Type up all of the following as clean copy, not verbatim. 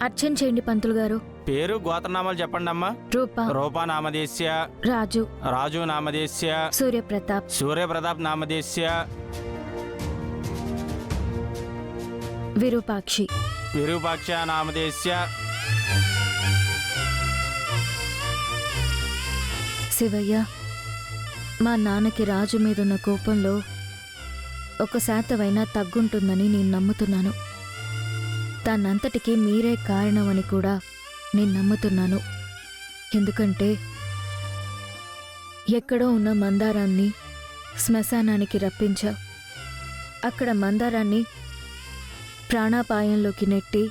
అర్చన చేయండి పంతులు గారు. పేరు గోత్రనామాలు చెప్పండి అమ్మా. రూపా నామదేశ్య, రాజు నామదేశ్య, సూర్యప్రతాప్ నామదేశ్య, విరూపాక్ష నామదేశ్య. శివయ్య, మా నాన్నకి రాజు మీదున్న కోపంలో 1% తగ్గుంటుందని నేను నమ్ముతున్నాను. దానంతటికీ మీరే కారణమని కూడా నేను నమ్ముతున్నాను. ఎందుకంటే ఎక్కడో ఉన్న మందారాన్ని శ్మశానానికి రప్పించావు. అక్కడ మందారాన్ని ప్రాణాపాయంలోకి నెట్టి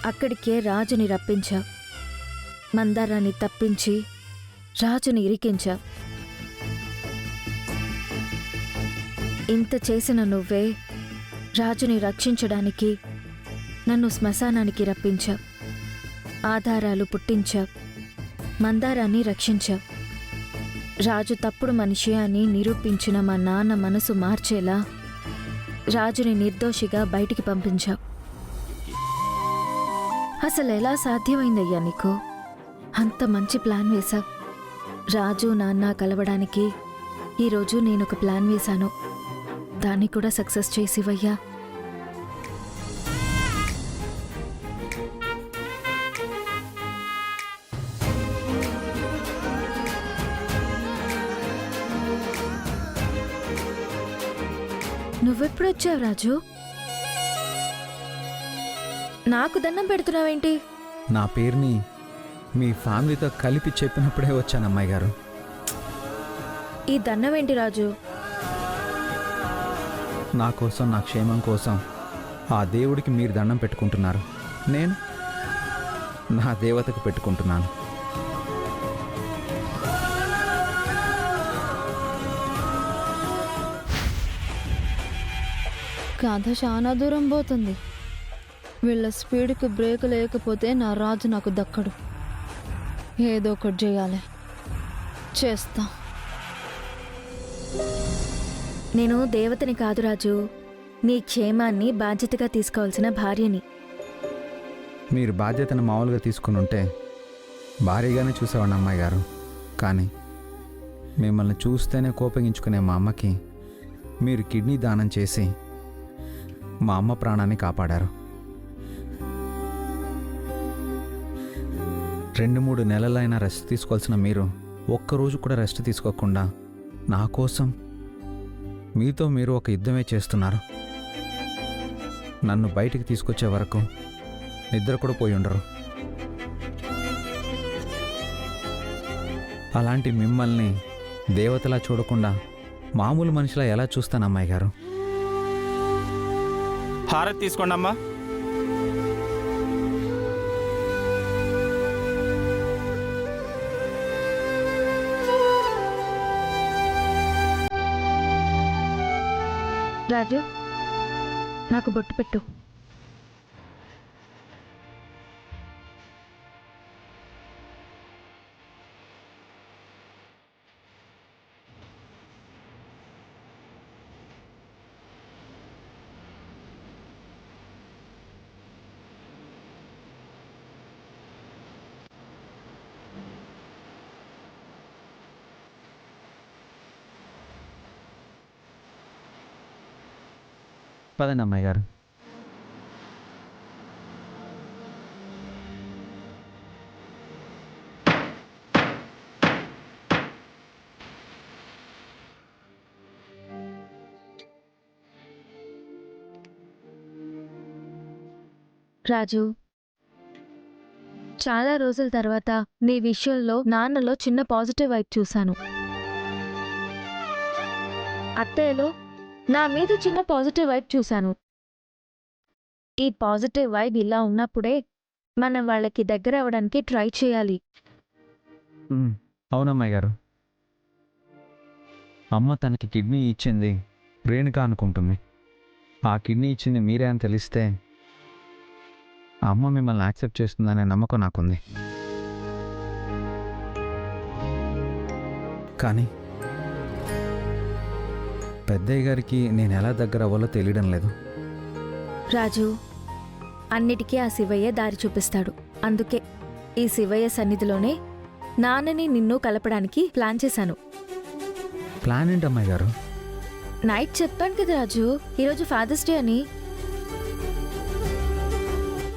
అక్కడికే రాజుని రప్పించావు. మందారాన్ని తప్పించి రాజుని ఇరికించావు. ఇంత చేసిన నువ్వే రాజుని రక్షించడానికి నన్ను శ్మశానానికి రప్పించావు. ఆధారాలు పుట్టించావు. మందారాన్ని రక్షించావు. రాజు తప్పుడు మనిషి అని నిరూపించిన మా నాన్న మనసు మార్చేలా రాజుని నిర్దోషిగా బయటికి పంపించావు. అసలు ఎలా సాధ్యమైందయ్యా నీకు? అంత మంచి ప్లాన్ వేశావు. రాజు నాన్న కలవడానికి ఈరోజు నేనొక ప్లాన్ వేశాను. దాన్ని కూడా సక్సెస్ చేసివయ్యా. నువ్వెప్పుడొచ్చావు రాజు? నాకు దండం పెడుతున్నావేంటి? నా పేరుని మీ ఫ్యామిలీతో కలిపి చెప్పినప్పుడే వచ్చాను అమ్మాయి గారు. ఈ దండమేంటి రాజు? నా కోసం, నా క్షేమం కోసం ఆ దేవుడికి మీరు దండం పెట్టుకుంటున్నారు. నేను నా దేవతకు పెట్టుకుంటున్నాను. కథ చాలా దూరం పోతుంది. వీళ్ళ స్పీడ్కి బ్రేక్ లేకపోతే నా రాజు నాకు దక్కడు. ఏదో ఒకటి చేయాలి. చేస్తా. నేను దేవతని కాదు రాజు, నీ క్షేమాన్ని బాధ్యతగా తీసుకోవాల్సిన భార్యని. మీరు బాధ్యతను మామూలుగా తీసుకుని ఉంటే భారీగానే చూసేవాడిని అమ్మాయి గారు. కానీ మిమ్మల్ని చూస్తేనే కోపగించుకునే మా అమ్మకి మీరు కిడ్నీ దానం చేసి మా అమ్మ ప్రాణాన్ని కాపాడారు. 2-3 నెలలైనా రెస్ట్ తీసుకోవాల్సిన మీరు ఒక్కరోజు కూడా రెస్ట్ తీసుకోకుండా నా కోసం మీతో మీరు ఒక యుద్ధమే చేస్తున్నారు. నన్ను బయటికి తీసుకొచ్చే వరకు నిద్ర కూడా పోయి ఉండరు. అలాంటి మిమ్మల్ని దేవతలా చూడకుండా మామూలు మనిషిలా ఎలా చూస్తాను అమ్మాయి గారు? హారతి తీసుకోండి అమ్మా. రాజు, నాకు బొట్టు పెట్టు. పదండి అమ్మాయి గారు. రాజు, చాలా రోజుల తర్వాత నీ విషయంలో నాన్నలో చిన్న పాజిటివ్ వైబ్ చూశాను. అత్తయ్యలో నా మీద చిన్న పాజిటివ్ వైబ్ చూశాను. ఈ పాజిటివ్ వైబ్ ఇలా ఉన్నప్పుడే మనం వాళ్ళకి దగ్గర అవ్వడానికి ట్రై చేయాలి. అవునమ్మాయి గారు. అమ్మ తనకి కిడ్నీ ఇచ్చింది రేణుక అనుకుంటుంది. ఆ కిడ్నీ ఇచ్చింది మీరే అని తెలిస్తే అమ్మ మిమ్మల్ని యాక్సెప్ట్ చేస్తుందనే నమ్మకం నాకుంది. కానీ పెద్దయ్య గారికి నేను ఎలా దగ్గర అవ్వాలో తెలియడం లేదు. రాజు, అన్నిటికీ ఆ శివయ్య దారి చూపిస్తాడు. అందుకే ఈ శివయ్య సన్నిధిలోనే నాన్నని నిన్ను కలపడానికి ప్లాన్ చేశాను. ప్లాన్ ఏంటి అమ్మాయి గారు? నైట్ చెప్పాను కదా రాజు, ఈరోజు ఫాదర్స్ డే అని.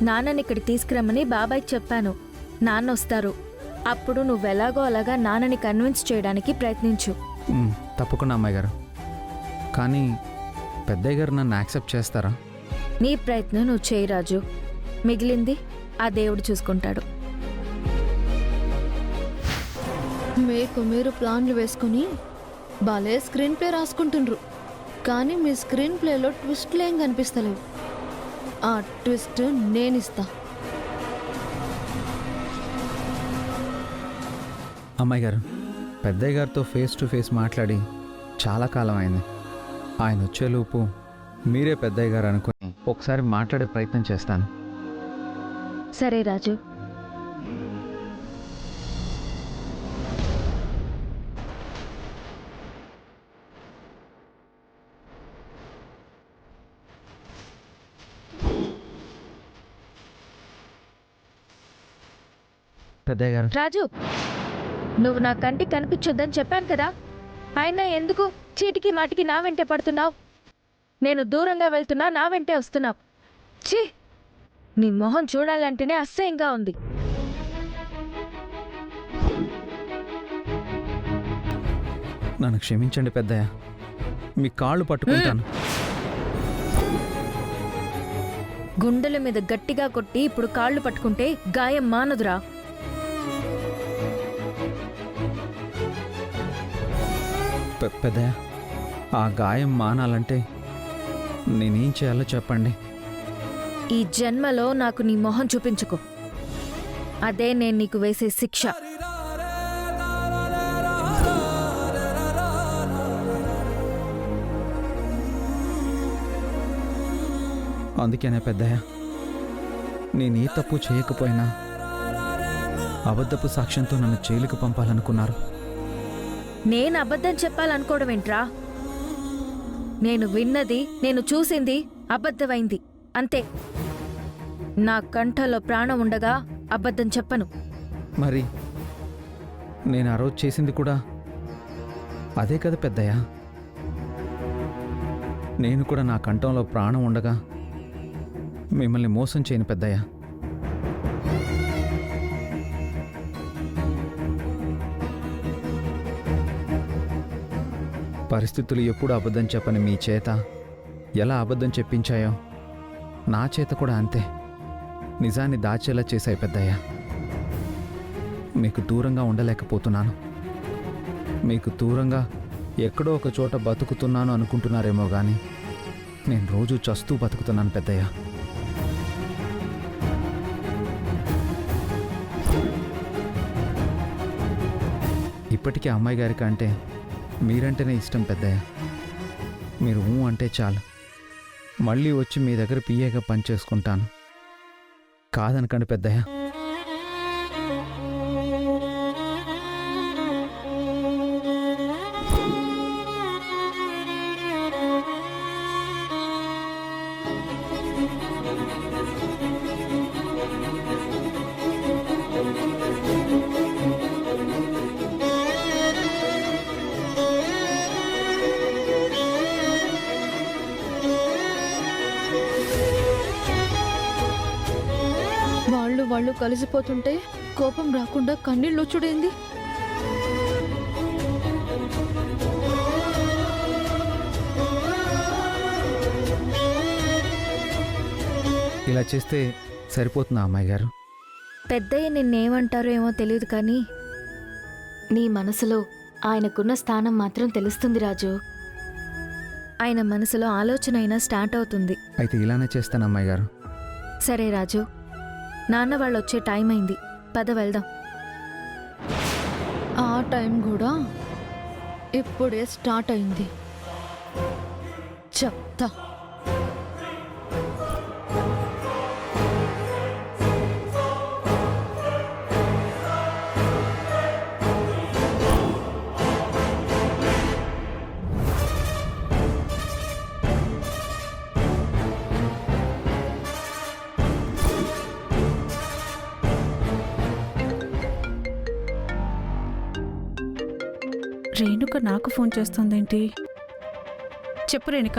నాన్నని ఇక్కడికి తీసుకురమ్మని బాబాయ్కి చెప్పాను. నాన్న వస్తారు. అప్పుడు నువ్వెలాగో అలాగా నాన్నని కన్విన్స్ చేయడానికి ప్రయత్నించు. తప్పకుండా అమ్మాయి గారు. కానీ పెద్దయ్య గారు నన్ను యాక్సెప్ట్ చేస్తారా? నీ ప్రయత్నం నువ్వు చేయి రాజు, మిగిలింది ఆ దేవుడు చూసుకుంటాడు. మీకు మీరు ప్లాన్లు వేసుకుని బాలే స్క్రీన్ ప్లే రాసుకుంటుండ్రు, కానీ మీ స్క్రీన్ ప్లేలో ట్విస్ట్లు ఏం కనిపిస్తలేవు. ఆ ట్విస్ట్ నేనిస్తా. అమ్మాయి గారు, పెద్దయ్య గారితో ఫేస్ టు ఫేస్ మాట్లాడి చాలా కాలం అయింది. ఆయన వచ్చేలోపు మీరే పెద్దయ్య గారు అనుకుని ఒకసారి మాట్లాడే ప్రయత్నం చేస్తాను. సరే రాజు. పెద్దయ్య గారు, రాజు, నువ్వు నా కంటికి కనిపించొద్దని చెప్పాను కదా, అయినా ఎందుకు చీటికి మాటికి నా వెంటే పడుతున్నావు? నేను దూరంగా వెళ్తున్నా, నా వెంటే వస్తున్నావు. ఛీ, నీ మొహం చూడాలంటేనే అసహ్యంగా ఉంది. నన్ను క్షమించండి పెద్దయ్య, మీ కాళ్ళు పట్టుకుంటాను. గుండెల మీద గట్టిగా కొట్టి ఇప్పుడు కాళ్ళు పట్టుకుంటే గాయం మానదురా. పెద్దయ్య, ఆ గాయం మానాలంటే నేనేం చేయాలో చెప్పండి. ఈ జన్మలో నాకు నీ మొహం చూపించుకో, అదే నేను నీకు వేసే శిక్ష. అందుకేనే పెద్దయ్య, నేనే తప్పు చేయకపోయినా అబద్ధపు సాక్ష్యంతో నన్ను జైలుకు పంపాలనుకున్నారు. నేను అబద్ధం చెప్పాలనుకోవడం ఏంట్రా? నేను విన్నది, నేను చూసింది అబద్ధమైంది అంతే. నా కంఠలో ప్రాణం ఉండగా అబద్ధం చెప్పను. మరి నేను ఆ రోజు చేసింది కూడా అదే కదా పెద్దయ్య. నేను కూడా నా కంఠంలో ప్రాణం ఉండగా మిమ్మల్ని మోసం చేయను పెద్దయ్య. పరిస్థితులు ఎప్పుడు అబద్ధం చెప్పని మీ చేత ఎలా అబద్ధం చెప్పించాయో నా చేత కూడా అంతే నిజాన్ని దాచేలా చేశాయి పెద్దయ్య. మీకు దూరంగా ఉండలేకపోతున్నాను. మీకు దూరంగా ఎక్కడో ఒక చోట బతుకుతున్నాను అనుకుంటున్నారేమో కానీ నేను రోజు చస్తూ బతుకుతున్నాను పెద్దయ్య. ఇప్పటికీ అమ్మాయి గారికి అంటే మీరంటేనే ఇష్టం పెద్దయ్య. మీరు అంటే చాలు, మళ్ళీ వచ్చి మీ దగ్గర పిఏగా పనిచేసుకుంటాను. కాదనకండి పెద్దయ్య. వాళ్ళు కలిసిపోతుంటే కోపం రాకుండా కన్నీళ్ళు చూడేంది. ఇలా చేస్తే సరిపోతుందా అమ్మాయి గారు? పెద్దయ్య నిన్నేమంటారో ఏమో తెలియదు కానీ నీ మనసులో ఆయనకున్న స్థానం మాత్రం తెలుస్తుంది రాజు. ఆయన మనసులో ఆలోచన అయినా స్టార్ట్ అవుతుంది. అయితే ఇలానే చేస్తాను అమ్మాయి గారు. సరే రాజు, నాన్న వాళ్ళు వచ్చే టైం అయింది, పద వెళ్దాం. ఆ టైం కూడా ఇప్పుడే స్టార్ట్ అయింది. చెప్తా. రేణుక నాకు ఫోన్ చేస్తుందేంటి? చెప్పు రేణుక.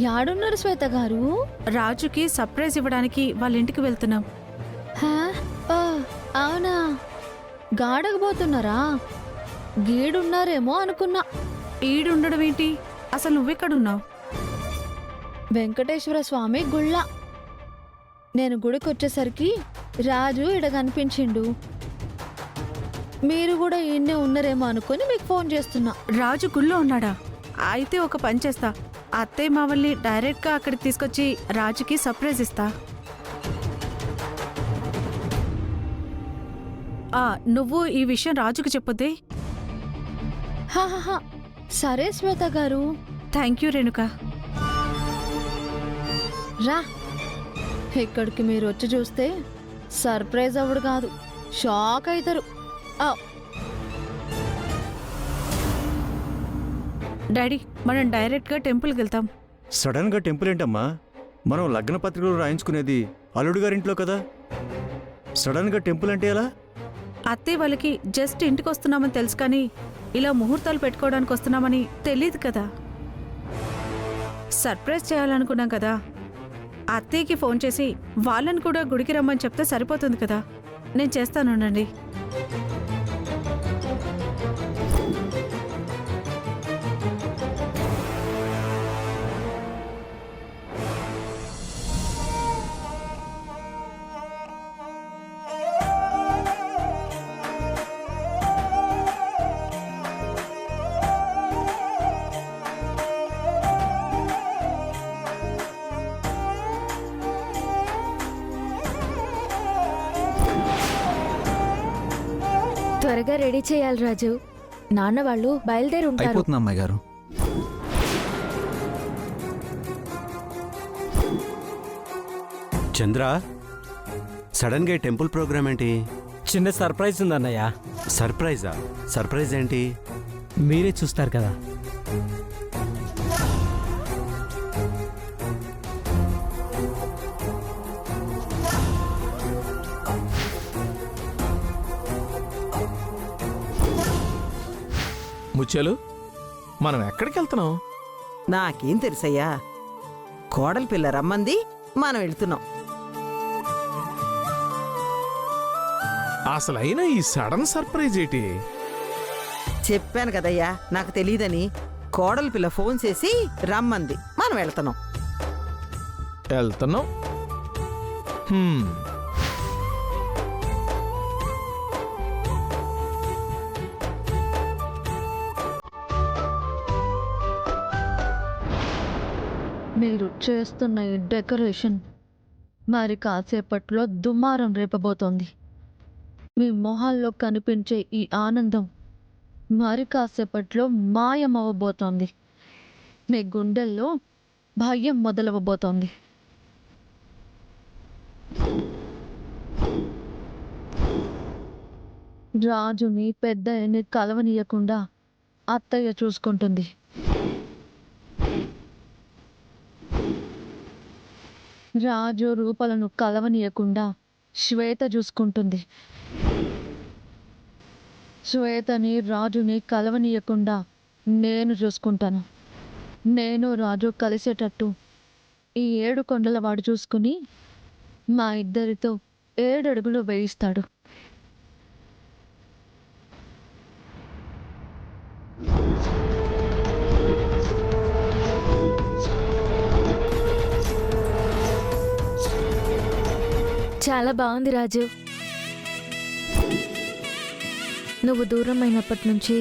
యాడున్నారు శ్వేత గారు? రాజుకి సర్ప్రైజ్ ఇవ్వడానికి వాళ్ళ ఇంటికి వెళ్తున్నాం. హా? ఆ, అవునా? గాడకపోతున్నారా? గీడున్నారేమో అనుకున్నా. ఈడుండడం ఏంటి? అసలు నువ్వెక్కడున్నావు? వెంకటేశ్వర స్వామి గుళ్ళ. నేను గుడికొచ్చేసరికి రాజు ఇడ కనిపించిండు. మీరు కూడా ఈయన్నే ఉన్నారేమో అనుకుని మీకు ఫోన్ చేస్తున్నా. రాజు గుళ్ళో ఉన్నాడా? అయితే ఒక పని చేస్తా. అత్తయ్య మావల్ని డైరెక్ట్గా అక్కడికి తీసుకొచ్చి రాజుకి సర్ప్రైజ్ ఇస్తా. నువ్వు ఈ విషయం రాజుకి చెప్పొద్దే. హాహాహా, సరే శ్వేత గారు. Thank you Renuka. రా, ఇక్కడికి మీరు వచ్చి చూస్తే సర్ప్రైజ్ అవ్వడు కాదు, షాక్ అవుతారు. డాడీ, మనం డైరెక్ట్గా టెంపుల్కి వెళ్తాం. సడన్గా టెంపుల్ ఏంటమ్మా? మనం లగ్న పత్రికలు రాయించుకునేది అల్లుడు గారింట్లో కదా. సడన్గా టెంపుల్ అంటే ఎలా? అత్తయ్య వాళ్ళకి జస్ట్ ఇంటికి వస్తున్నామని తెలుసు, కానీ ఇలా ముహూర్తాలు పెట్టుకోవడానికి వస్తున్నామని తెలియదు కదా. సర్ప్రైజ్ చేయాలనుకున్నాం కదా. అత్తయ్యకి ఫోన్ చేసి వాళ్ళని కూడా గుడికి రమ్మని చెప్తే సరిపోతుంది కదా. నేను చేస్తానుండండి. త్వరగా రెడీ చేయాలి రాజు. నాన్న వాళ్ళు బయలుదేరి ఉంటారు. అయిపోతుంది అమ్మాయి గారు. చంద్ర, సడన్గా ఈ టెంపుల్ ప్రోగ్రామ్ ఏంటి? చిన్న సర్ప్రైజ్ ఉందన్నయ్య. సర్ప్రైజా? సర్ప్రైజ్ ఏంటి? మీరే చూస్తారు కదా. ముత్యాలు, మనం ఎక్కడికి వెళ్తున్నాం? నాకేం తెలుసయ్యా, కోడలి పిల్ల రమ్మంది, మనం వెళ్తున్నాం. అసలైన ఈ సడన్ సర్ప్రైజ్ ఏంటి? చెప్పాను కదయ్యా, నాకు తెలియదని. కోడలి పిల్ల ఫోన్ చేసి రమ్మంది, మనం వెళ్తున్నాం. వెళ్తున్నాం. మీరు చేస్తున్న ఈ డెకరేషన్ మరి కాసేపట్లో దుమారం రేపబోతోంది. మీ మొహాల్లో కనిపించే ఈ ఆనందం మరి కాసేపట్లో మాయమవ్వబోతోంది. మీ గుండెల్లో భయం మొదలవ్వబోతోంది. రాజుని పెద్దయ్యని కలవనీయకుండా అత్తయ్య చూసుకుంటుంది. రాజు రూపలను కలవనీయకుండా శ్వేత చూసుకుంటుంది. శ్వేతని రాజుని కలవనీయకుండా నేను చూసుకుంటాను. నేను రాజు కలిసేటట్టు ఈ 7 కొండల వాడు చూసుకుని మా ఇద్దరితో 7 అడుగులు వేయిస్తాడు. చాలా బాగుంది రాజు. నువ్వు దూరం అయినప్పటి నుంచి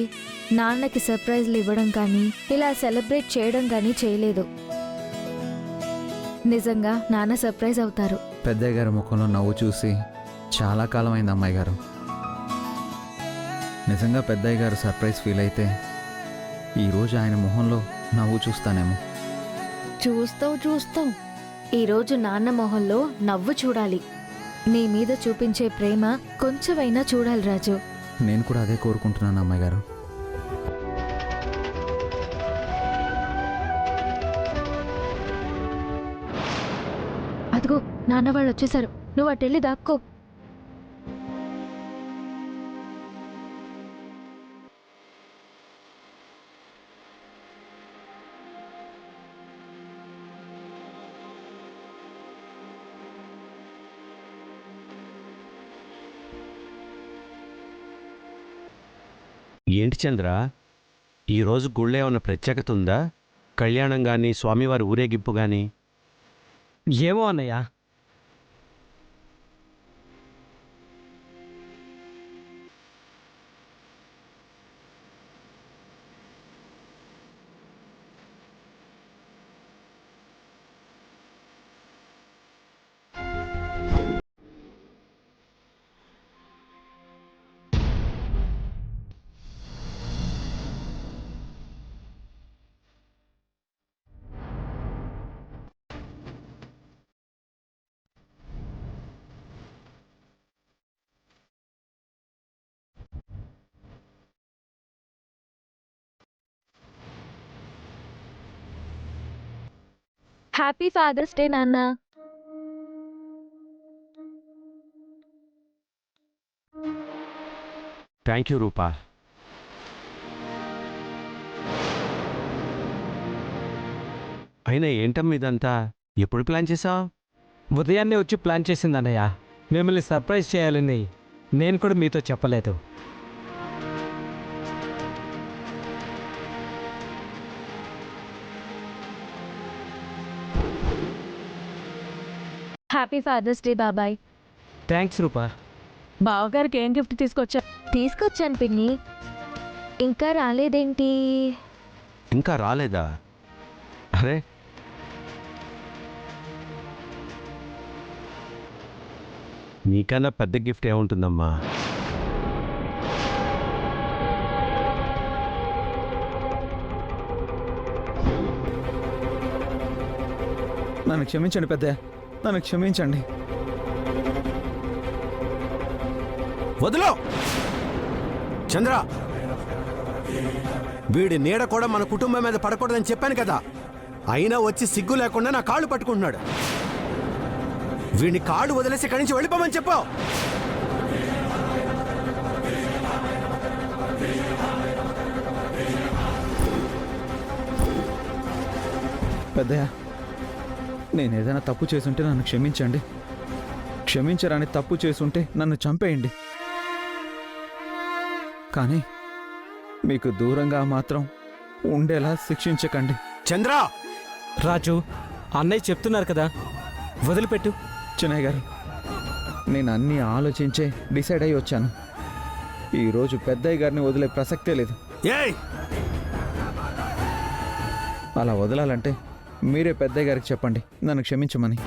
నాన్నకి సర్ప్రైజ్లు ఇవ్వడం కానీ ఇలా సెలబ్రేట్ చేయడం కానీ చేయలేదు. నిజంగా నాన్న సర్ప్రైజ్ అవుతారు. పెద్దయ్య గారి ముఖంలో నవ్వు చూసి చాలా కాలం అయింది అమ్మాయి గారు. నిజంగా పెద్దయ్య గారు సర్ప్రైజ్ ఫీల్ అయితే ఈరోజు ఆయన మొహంలో నవ్వు చూస్తానేమో. చూస్తావు. ఈరోజు నాన్న మొహంలో నవ్వు చూడాలి. నీ మీద చూపించే ప్రేమ కొంచెమైనా చూడాలి రాజు. నేను కూడా అదే కోరుకుంటున్నాను అమ్మాయి గారు. అదిగో నాన్న వాళ్ళు వచ్చేసారు. నువ్వు అటెళ్ళి దాక్కో. ఏంటి చంద్ర, ఈరోజు గుళ్ళో ఏమన్నా ప్రత్యేకత ఉందా? కళ్యాణం కానీ స్వామివారి ఊరేగింపు కానీ? ఏమో అన్నయ్య. హ్యాపీ ఫాదర్స్ డే నాన్న. థ్యాంక్ యూ రూపా. అయినా ఏంటమ్మా ఇదంతా? ఎప్పుడు ప్లాన్ చేసావు? ఉదయాన్నే వచ్చి ప్లాన్ చేసింది అన్నయ్య. మిమ్మల్ని సర్ప్రైజ్ చేయాలని నేను కూడా మీతో చెప్పలేదు. హ్యాపీ ఫాదర్స్ డే బాబాయ్. థ్యాంక్స్ రూపా. బావగారికి ఏం గిఫ్ట్ తీసుకొచ్చా? తీసుకొచ్చాను పిన్ని. ఇంకా రాలేదేంటి? ఇంకా రాలేదా? అరే, నీకన్నా పెద్ద గిఫ్ట్ ఏముంటుందమ్మా? నన్ను క్షమించండి పెద్దయ్య, నన్ను క్షమించండి. వదిలో చంద్ర, వీడి నీడ కూడా మన కుటుంబం మీద పడకూడదని చెప్పాను కదా. అయినా వచ్చి సిగ్గు లేకుండా నా కాళ్ళు పట్టుకుంటున్నాడు. వీడిని కాళ్ళు వదిలేసి ఇక్కడి నుంచి వెళ్ళిపోమని చెప్పావు. పెద్దయ్య, నేను ఏదైనా తప్పు చేసుంటే నన్ను క్షమించండి. క్షమించరాని తప్పు చేసుంటే నన్ను చంపేయండి. కానీ మీకు దూరంగా మాత్రం ఉండేలా శిక్షించకండి. చంద్ర, రాజు, అన్నయ్య చెప్తున్నారు కదా, వదిలిపెట్టు. చిన్నయ్య గారు, నేను అన్నీ ఆలోచించే డిసైడ్ అయ్యి వచ్చాను. ఈరోజు పెద్దయ్య గారిని వదిలే ప్రసక్తే లేదు. ఏయ్, అలా వదలాలంటే మీరే పెద్దయ్య గారికి చెప్పండి నన్ను క్షమించమని.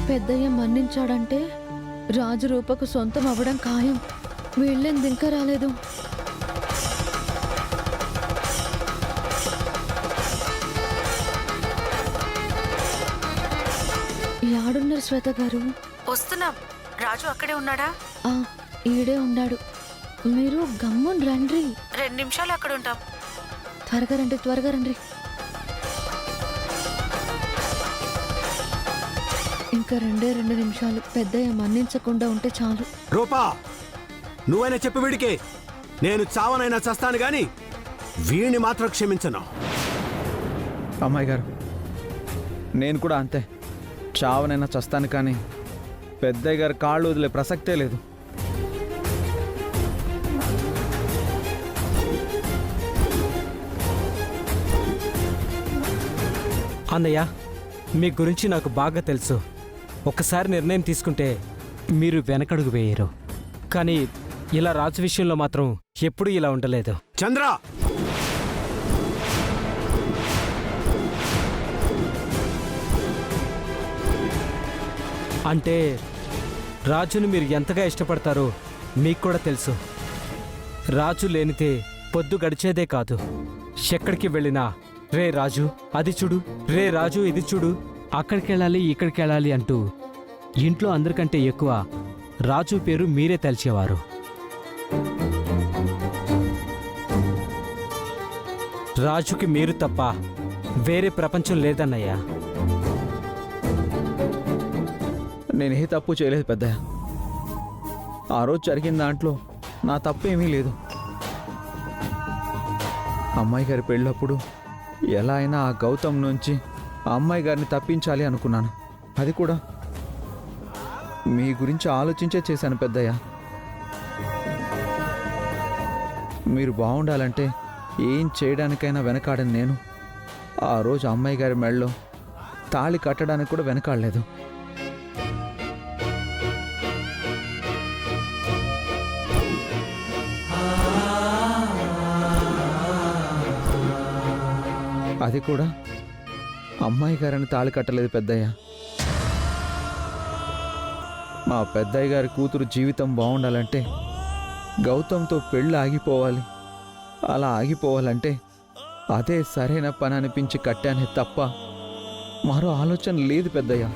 పెద్దయ్య మన్నించాడంటే రాజు రూపకు సొంతం అవ్వడం ఖాయం. వీళ్ళేంది ఇంకా రాలేదు? యాడున్నారు శ్వేత గారు? వస్తున్నాం. రాజు అక్కడే ఉన్నాడా? ఈడే ఉన్నాడు. మీరు గమ్మున్ రండి. 2 నిమిషాలు అక్కడ ఉంటాం. త్వరగా రండి, త్వరగా రండి. ఇంకా 2 నిమిషాలు. పెద్దయ్య మన్నించకుండా ఉంటే చాలు. రూపా, నువ్వైనా చెప్పు వీడికి. నేను చావనైనా చస్తాను గాని వీడిని మాత్రం క్షమించను. అమ్మాయి గారు, నేను కూడా అంతే. చావనైనా చస్తాను కానీ పెద్దయ్య గారు కాళ్ళు వదిలే ప్రసక్తే లేదు. అన్నయ్య, మీ గురించి నాకు బాగా తెలుసు. ఒకసారి నిర్ణయం తీసుకుంటే మీరు వెనకడుగు వేయరు. కానీ ఇలా రాజు విషయంలో మాత్రం ఎప్పుడూ ఇలా ఉండలేదు. చంద్ర, అంటే రాజుని మీరు ఎంతగా ఇష్టపడతారో మీకు కూడా తెలుసు. రాజు లేనితే పొద్దు గడిచేదే కాదు. ఎక్కడికి వెళ్ళినా రే రాజు అది చూడు, రే రాజు ఇది చూడు, అక్కడికెళ్ళాలి ఇక్కడికెళ్ళాలి అంటూ ఇంట్లో అందరికంటే ఎక్కువ రాజు పేరు మీరే తలిచేవారు. రాజుకి మీరు తప్ప వేరే ప్రపంచం లేదన్నయ్యా. నేను ఏ తప్పు చేయలేదు పెద్దయ్య. ఆ రోజు జరిగిన దాంట్లో నా తప్పు ఏమీ లేదు. అమ్మాయి గారి పెళ్ళప్పుడు ఎలా అయినా ఆ గౌతమ్ నుంచి ఆ అమ్మాయి గారిని తప్పించాలి అనుకున్నాను. అది కూడా మీ గురించి ఆలోచించే చేశాను పెద్దయ్య. మీరు బాగుండాలంటే ఏం చేయడానికైనా వెనకాడని నేను ఆ రోజు అమ్మాయి గారి మెడలో తాళి కట్టడానికి కూడా వెనకాడలేదు. అది కూడా అమ్మాయి గారిని తాళి కట్టలేదు పెద్దయ్య. మా పెద్దయ్య గారి కూతురు జీవితం బాగుండాలంటే గౌతమ్తో పెళ్ళి ఆగిపోవాలి. అలా ఆగిపోవాలంటే అదే సరైన పని అనిపించి కట్టానే తప్ప మరో ఆలోచన లేదు పెద్దయ్య.